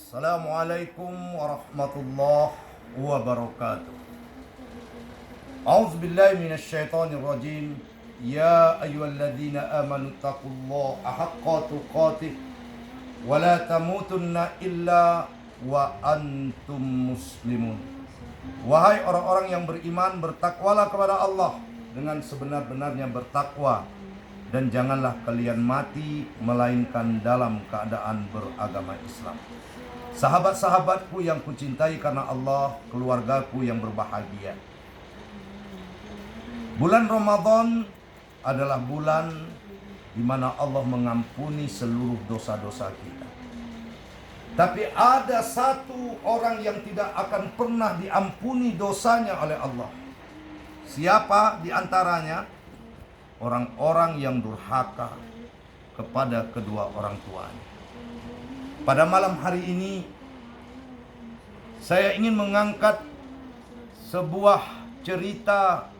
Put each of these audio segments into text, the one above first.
Assalamualaikum warahmatullahi wabarakatuh. A'udzubillahi minasyaitonir rajim. Ya ayyuhalladzina amanu taqullaha haqqa tuqatih wa la tamutunna illa wa antum muslimun. Wahai orang-orang yang beriman, bertakwalah kepada Allah dengan sebenar-benarnya bertakwa, dan janganlah kalian mati melainkan dalam keadaan beragama Islam. Sahabat-sahabatku yang kucintai karena Allah, keluargaku yang berbahagia. Bulan Ramadan adalah bulan di mana Allah mengampuni seluruh dosa-dosa kita. Tapi ada satu orang yang tidak akan pernah diampuni dosanya oleh Allah. Siapa di antaranya? Orang-orang yang durhaka kepada kedua orang tuanya. Pada malam hari ini saya ingin mengangkat sebuah cerita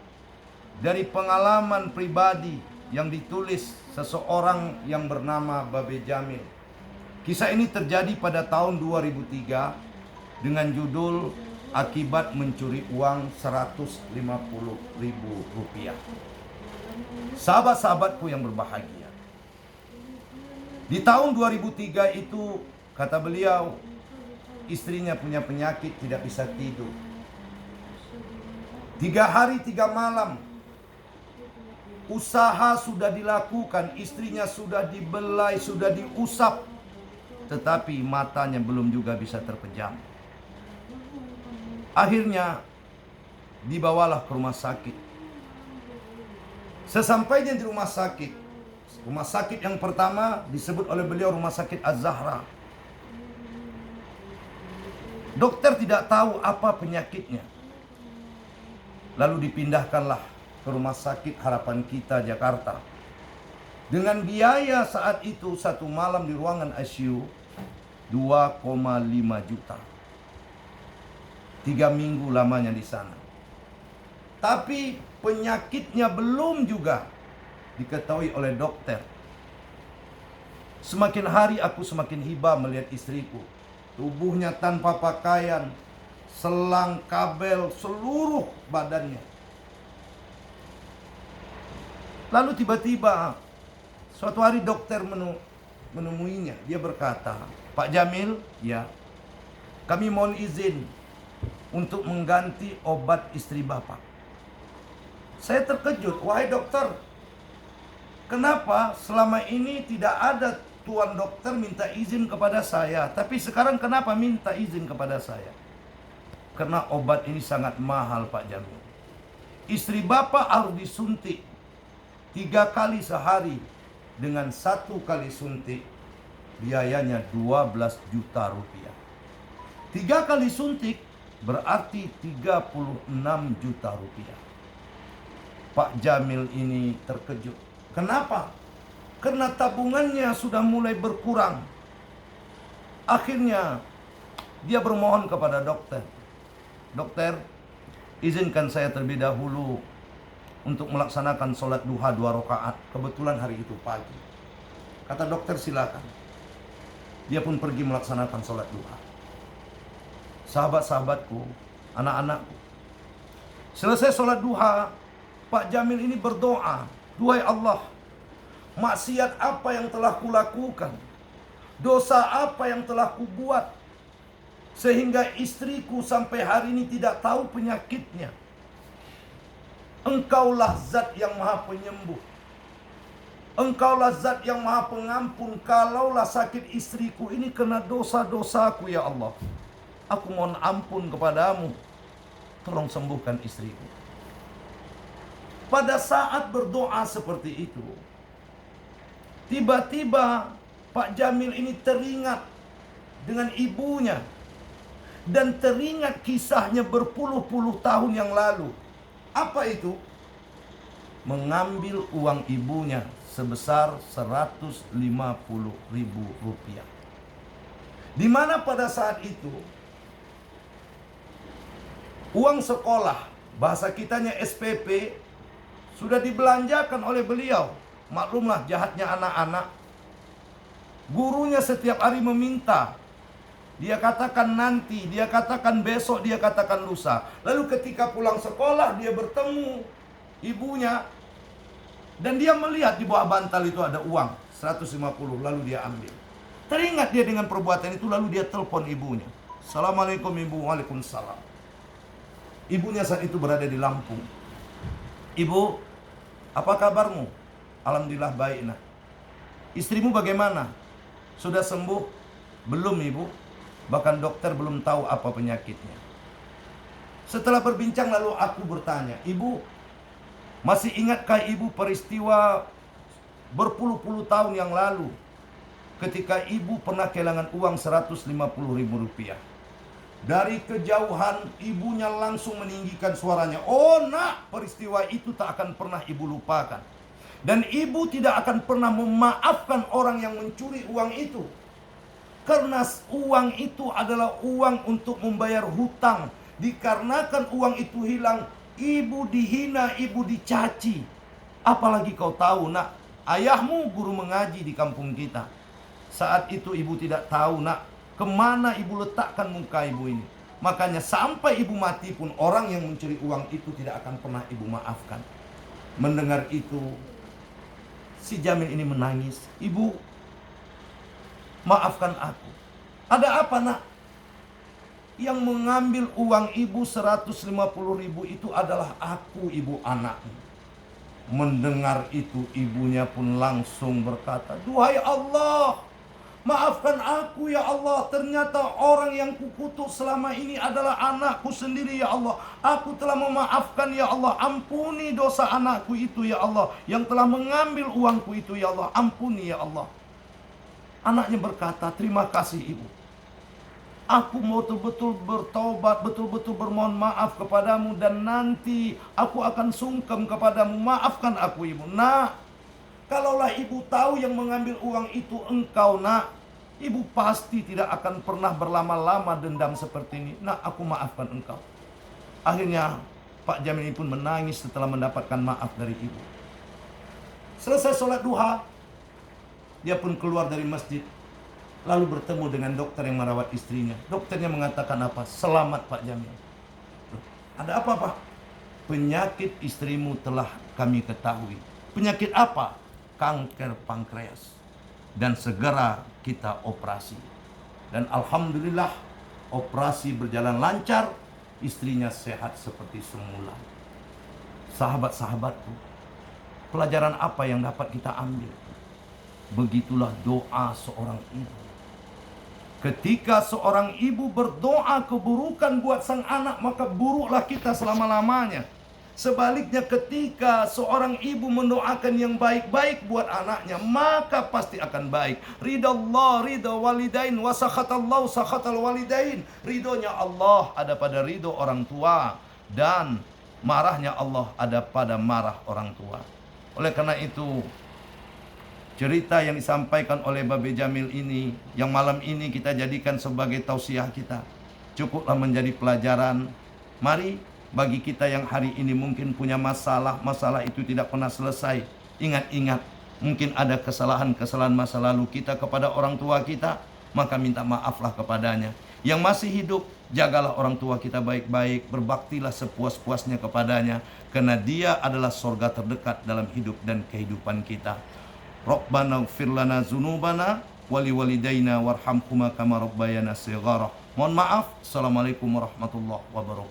dari pengalaman pribadi yang ditulis seseorang yang bernama Babe Jamil. Kisah ini terjadi pada tahun 2003 dengan judul Akibat Mencuri Uang Rp150.000. Sahabat-sahabatku yang berbahagia, di tahun 2003 itu, kata beliau, istrinya punya penyakit, tidak bisa tidur. 3 hari 3 malam usaha sudah dilakukan, istrinya sudah dibelai, sudah diusap, tetapi matanya belum juga bisa terpejam. Akhirnya dibawalah ke rumah sakit. Sesampainya di rumah sakit yang pertama disebut oleh beliau Rumah Sakit Az-Zahra. Dokter tidak tahu apa penyakitnya. Lalu dipindahkanlah ke Rumah Sakit Harapan Kita Jakarta. Dengan biaya saat itu satu malam di ruangan ICU 2,5 juta. 3 minggu lamanya di sana. Tapi penyakitnya belum juga diketahui oleh dokter. Semakin hari aku semakin hibah melihat istriku. Tubuhnya tanpa pakaian, selang, kabel, seluruh badannya. Lalu tiba-tiba suatu hari dokter menemuinya. Dia berkata, "Pak Jamil, ya, kami mohon izin untuk mengganti obat istri Bapak." Saya terkejut, "Wahai dokter, kenapa selama ini tidak ada tuan dokter minta izin kepada saya, tapi sekarang kenapa minta izin kepada saya?" "Karena obat ini sangat mahal, Pak Jamil. Istri Bapak harus disuntik 3 kali sehari. Dengan 1 kali suntik biayanya 12 juta rupiah. 3 kali suntik berarti 36 juta rupiah. Pak Jamil ini terkejut. Kenapa? Karena tabungannya sudah mulai berkurang. Akhirnya dia bermohon kepada dokter, "Dokter, izinkan saya terlebih dahulu untuk melaksanakan sholat duha 2 rakaat. Kebetulan hari itu pagi." Kata dokter, "Silakan." Dia pun pergi melaksanakan sholat duha. Sahabat-sahabatku, anak-anakku, selesai sholat duha, Pak Jamil ini berdoa, "Duhai Allah, maksiat apa yang telah kulakukan, dosa apa yang telah kubuat, sehingga istriku sampai hari ini tidak tahu penyakitnya. Engkaulah zat yang maha penyembuh. Engkaulah zat yang maha pengampun. Kalaulah sakit istriku ini kena dosa-dosaku, ya Allah, aku mohon ampun kepadamu. Tolong sembuhkan istriku." Pada saat berdoa seperti itu, tiba-tiba Pak Jamil ini teringat dengan ibunya, dan teringat kisahnya berpuluh-puluh tahun yang lalu. Apa itu? Mengambil uang ibunya sebesar 150.000 rupiah. Di mana pada saat itu uang sekolah, bahasa kitanya SPP, sudah dibelanjakan oleh beliau. Maklumlah jahatnya anak-anak. Gurunya setiap hari meminta dia katakan nanti, dia katakan besok, dia katakan lusa. Lalu ketika pulang sekolah dia bertemu ibunya dan dia melihat di bawah bantal itu ada uang 150, lalu dia ambil. Teringat dia dengan perbuatan itu, lalu dia telepon ibunya. Assalamualaikum ibu. Waalaikumsalam. Ibunya saat itu berada di Lampung. Ibu, apa kabarmu? Alhamdulillah baik nak. Istrimu bagaimana? Sudah sembuh? Belum ibu. Bahkan dokter belum tahu apa penyakitnya. Setelah berbincang lalu aku bertanya, ibu, masih ingatkah ibu peristiwa berpuluh-puluh tahun yang lalu ketika ibu pernah kehilangan uang 150.000 rupiah? Dari kejauhan ibunya langsung meninggikan suaranya. Oh nak, peristiwa itu tak akan pernah ibu lupakan. Dan ibu tidak akan pernah memaafkan orang yang mencuri uang itu. Karena uang itu adalah uang untuk membayar hutang. Dikarenakan uang itu hilang, ibu dihina, ibu dicaci. Apalagi kau tahu nak, ayahmu guru mengaji di kampung kita. Saat itu ibu tidak tahu nak, kemana ibu letakkan muka ibu ini. Makanya sampai ibu mati pun orang yang mencuri uang itu tidak akan pernah ibu maafkan. Mendengar itu, si Jamil ini menangis. Ibu, maafkan aku. Ada apa nak? Yang mengambil uang ibu 150.000 itu adalah aku, ibu anakmu. Mendengar itu ibunya pun langsung berkata, duhai Allah, maafkan aku ya Allah. Ternyata orang yang kukutuk selama ini adalah anakku sendiri ya Allah. Aku telah memaafkan ya Allah. Ampuni dosa anakku itu ya Allah, yang telah mengambil uangku itu ya Allah. Ampuni ya Allah. Anaknya berkata, terima kasih ibu. Aku mau betul-betul bertobat, betul-betul bermohon maaf kepadamu. Dan nanti aku akan sungkem kepadamu. Maafkan aku ibu. Nak, kalaulah ibu tahu yang mengambil uang itu engkau nak, ibu pasti tidak akan pernah berlama-lama dendam seperti ini. Nak, aku maafkan engkau. Akhirnya Pak Jamil ini pun menangis setelah mendapatkan maaf dari ibu. Selesai sholat duha, dia pun keluar dari masjid. Lalu bertemu dengan dokter yang merawat istrinya. Dokternya mengatakan apa? Selamat Pak Jamil. Ada apa Pak? Penyakit istrimu telah kami ketahui. Penyakit apa? Kanker pankreas. Dan segera kita operasi. Dan alhamdulillah operasi berjalan lancar. Istrinya sehat seperti semula. Sahabat-sahabatku, pelajaran apa yang dapat kita ambil? Begitulah doa seorang ibu. Ketika seorang ibu berdoa keburukan buat sang anak, maka buruklah kita selama-lamanya. Sebaliknya ketika seorang ibu mendoakan yang baik-baik buat anaknya, maka pasti akan baik. Ridha Allah, ridha walidain, wa sakhatallahu sakhatal walidain. Ridhonya Allah ada pada ridho orang tua, dan marahnya Allah ada pada marah orang tua. Oleh karena itu, cerita yang disampaikan oleh Babe Jamil ini, yang malam ini kita jadikan sebagai tausiah kita, cukuplah menjadi pelajaran. Mari, bagi kita yang hari ini mungkin punya masalah itu tidak pernah selesai. Ingat-ingat, mungkin ada kesalahan-kesalahan masa lalu kita kepada orang tua kita, maka minta maaflah kepadanya. Yang masih hidup, jagalah orang tua kita baik-baik, berbaktilah sepuas-puasnya kepadanya, karena dia adalah surga terdekat dalam hidup dan kehidupan kita. Rabbana ighfir lana dzunubana wa liwalidayna warhamhuma kama rabbayana shighara. Mohon maaf. Assalamualaikum warahmatullahi wabarakatuh.